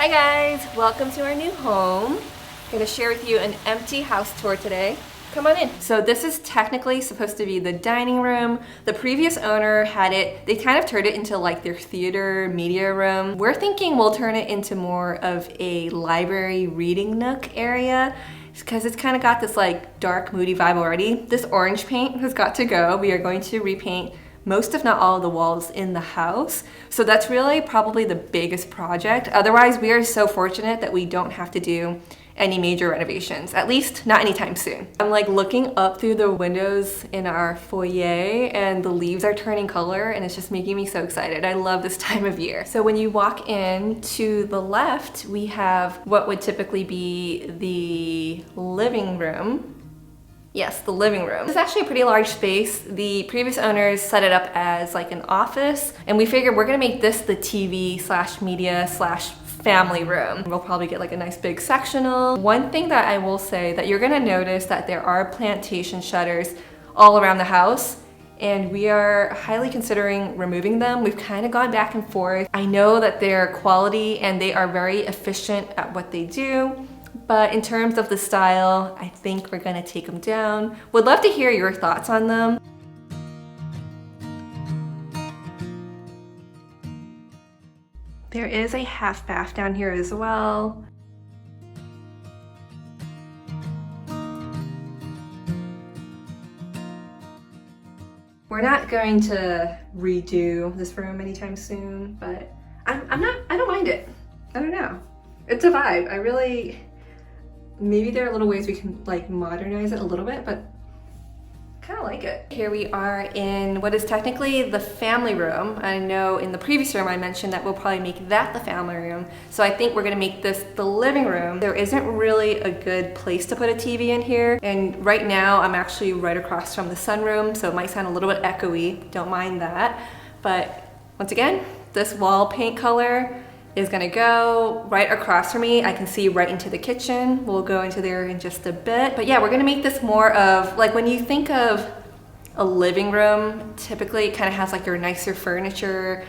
Hi guys, welcome to our new home. I'm gonna share with you an empty house tour today. Come on in. So this is technically supposed to be the dining room. The previous owner had it, they kind of turned it into like their theater media room. We're thinking we'll turn it into more of a library reading nook area because it's kind of got this like dark moody vibe already. This orange paint has got to go. We are going to repaint most if not all of the walls in the house. So that's really probably the biggest project. Otherwise, we are so fortunate that we don't have to do any major renovations, at least not anytime soon. I'm like looking up through the windows in our foyer and the leaves are turning color and it's just making me so excited. I love this time of year. So when you walk in to the left, we have what would typically be the living room. Yes, the living room. It's actually a pretty large space. The previous owners set it up as like an office, and we figured we're gonna make this the TV slash media slash family room. We'll probably get like a nice big sectional. One thing that I will say that you're gonna notice that there are plantation shutters all around the house, and we are highly considering removing them. We've kind of gone back and forth. I know that they're quality and they are very efficient at what they do. But in terms of the style, I think we're gonna take them down. Would love to hear your thoughts on them. There is a half bath down here as well. We're not going to redo this room anytime soon, but I don't mind it. I don't know. It's a vibe. Maybe there are little ways we can like modernize it a little bit, but I kind of like it. Here we are in what is technically the family room. I know in the previous room I mentioned that we'll probably make that the family room. So I think we're gonna make this the living room. There isn't really a good place to put a TV in here. And right now I'm actually right across from the sunroom, so it might sound a little bit echoey. Don't mind that. But once again, this wall paint color is gonna go right across from me. I can see right into the kitchen. We'll go into there in just a bit. But yeah, we're gonna make this more of, like when you think of a living room, typically it kind of has like your nicer furniture.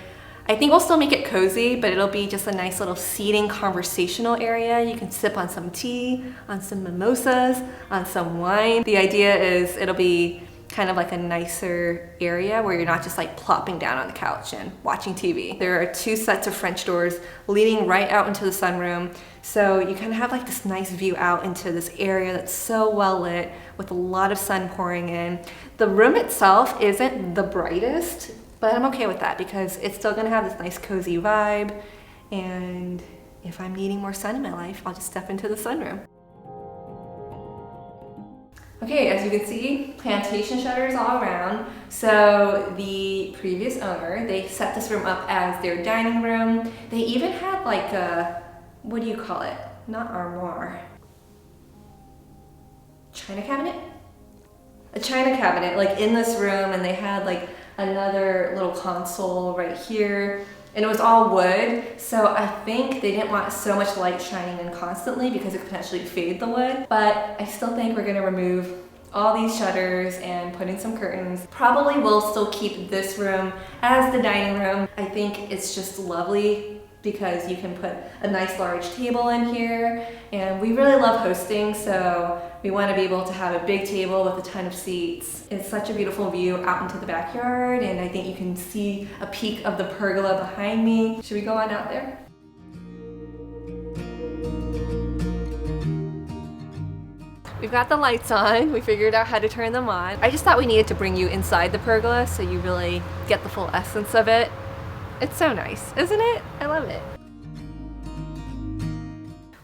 I think we'll still make it cozy, but it'll be just a nice little seating conversational area. You can sip on some tea, on some mimosas, on some wine. The idea is it'll be kind of like a nicer area where you're not just like plopping down on the couch and watching TV. There are two sets of French doors leading right out into the sunroom. So you kind of have like this nice view out into this area that's so well lit with a lot of sun pouring in. The room itself isn't the brightest, but I'm okay with that because it's still gonna have this nice cozy vibe. And if I'm needing more sun in my life, I'll just step into the sunroom. Okay, as you can see, plantation shutters all around. So the previous owner, they set this room up as their dining room. They even had like a, what do you call it? Not armoire. China cabinet? A china cabinet, like in this room, and they had like another little console right here. And it was all wood, so I think they didn't want so much light shining in constantly because it could potentially fade the wood. But I still think we're gonna remove all these shutters and put in some curtains. Probably will still keep this room as the dining room. I think it's just lovely because you can put a nice large table in here, and we really love hosting, so we want to be able to have a big table with a ton of seats. It's such a beautiful view out into the backyard, and I think you can see a peek of the pergola behind me. Should we go on out there? We've got the lights on. We figured out how to turn them on. I just thought we needed to bring you inside the pergola so you really get the full essence of it. It's so nice, isn't it? I love it.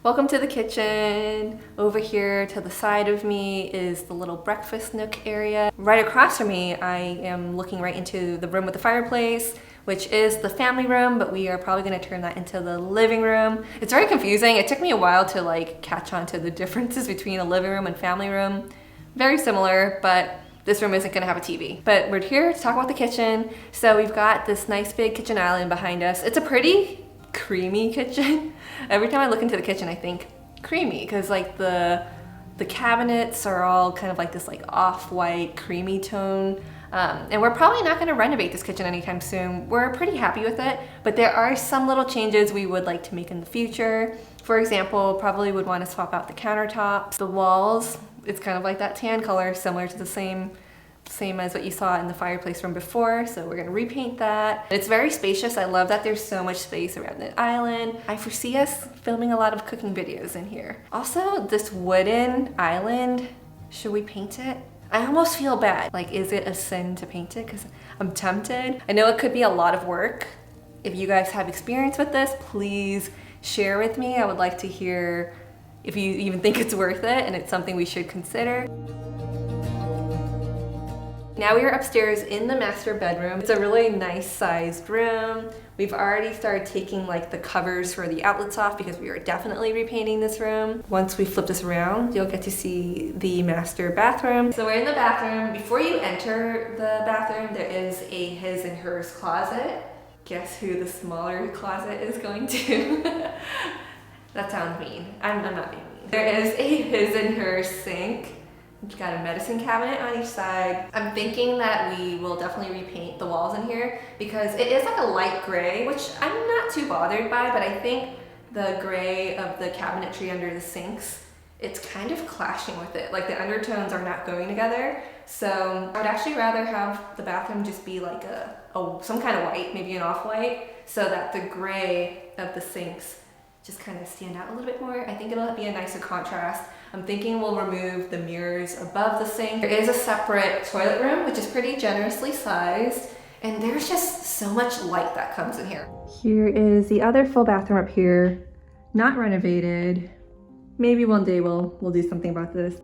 Welcome to the kitchen. Over here to the side of me is the little breakfast nook area. Right across from me, I am looking right into the room with the fireplace, which is the family room, but we are probably gonna turn that into the living room. It's very confusing. It took me a while to like catch on to the differences between a living room and family room. Very similar, but this room isn't gonna have a TV. But we're here to talk about the kitchen. So we've got this nice big kitchen island behind us. It's a pretty creamy kitchen. Every time I look into the kitchen, I think creamy, because like the cabinets are all kind of like this like off-white creamy tone. And we're probably not gonna renovate this kitchen anytime soon. We're pretty happy with it, but there are some little changes we would like to make in the future. For example, probably would want to swap out the countertops. The walls, it's kind of like that tan color, similar to the same as what you saw in the fireplace from before, so we're gonna repaint that. It's very spacious. I love that there's so much space around the island. I foresee us filming a lot of cooking videos in here. Also, this wooden island, should we paint it? I almost feel bad. Like, is it a sin to paint it? Because I'm tempted. I know it could be a lot of work. If you guys have experience with this, please share with me. I would like to hear if you even think it's worth it and it's something we should consider. Now we are upstairs in the master bedroom. It's a really nice sized room. We've already started taking like the covers for the outlets off because we are definitely repainting this room. Once we flip this around, you'll get to see the master bathroom. So we're in the bathroom. Before you enter the bathroom, there is a his and hers closet. Guess who the smaller closet is going to? That sounds mean. I'm not being mean. There is a his and hers sink. We've got a medicine cabinet on each side. I'm thinking that we will definitely repaint the walls in here because it is like a light gray, which I'm not too bothered by, but I think the gray of the cabinetry under the sinks, it's kind of clashing with it. Like the undertones are not going together. So I would actually rather have the bathroom just be like some kind of white, maybe an off-white, so that the gray of the sinks just kind of stand out a little bit more. I think it'll be a nicer contrast. I'm thinking we'll remove the mirrors above the sink. There is a separate toilet room, which is pretty generously sized, and there's just so much light that comes in here. Here is the other full bathroom up here, not renovated. Maybe one day we'll do something about this.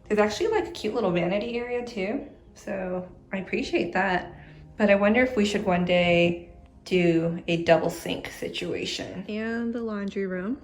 There's actually like a cute little vanity area too, so I appreciate that. But I wonder if we should one day do a double sink situation. And the laundry room.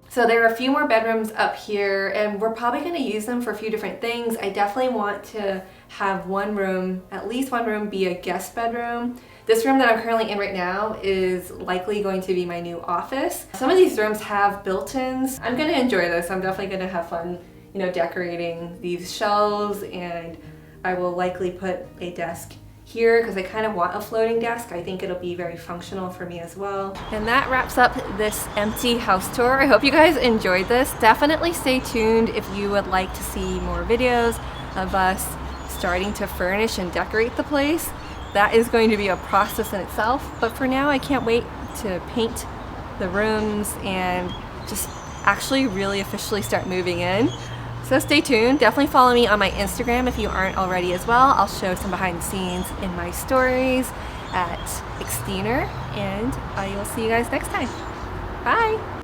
So there are a few more bedrooms up here and we're probably gonna use them for a few different things. I definitely want to have one room, at least one room, be a guest bedroom. This room that I'm currently in right now is likely going to be my new office. Some of these rooms have built-ins. I'm gonna enjoy this. I'm definitely gonna have fun, you know, decorating these shelves, and I will likely put a desk here because I kind of want a floating desk. I think it'll be very functional for me as well. And that wraps up this empty house tour. I hope you guys enjoyed this. Definitely stay tuned if you would like to see more videos of us starting to furnish and decorate the place. That is going to be a process in itself, but for now I can't wait to paint the rooms and just actually really officially start moving in. So stay tuned. Definitely follow me on my Instagram if you aren't already as well. I'll show some behind the scenes in my stories at Xteener, and I will see you guys next time. Bye!